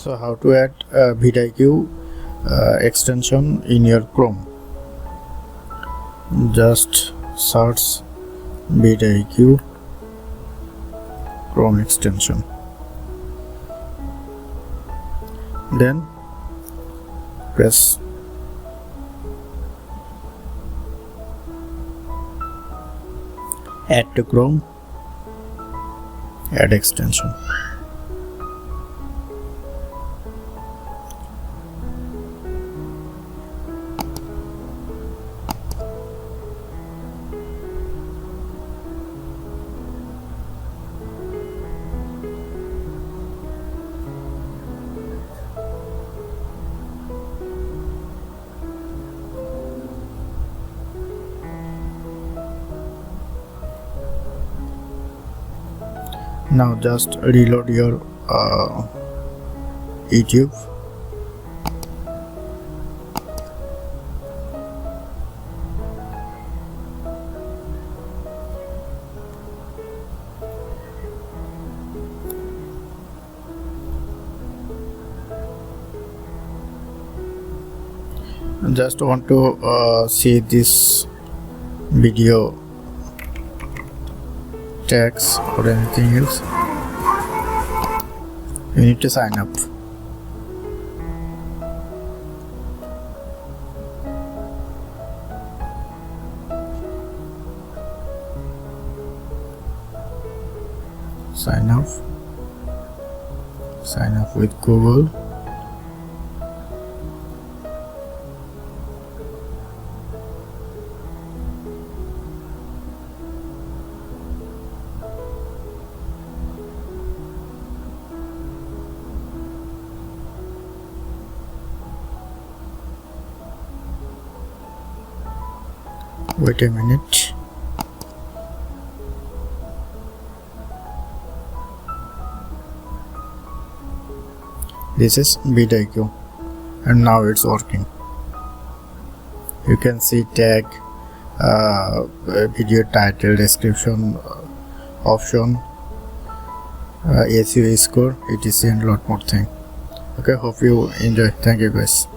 So how to add vidIQ extension in your Chrome? Just search vidIQ Chrome extension, then press add to Chrome, add extension. Now just reload your YouTube. Just want to see this video tags or anything else, you need to sign up. Sign up with Google. Wait a minute. This is vidIQ and now it's working. You can see tag, video title, description, option, SEO score, etc, and lot more thing. Okay, hope you enjoy. Thank you guys.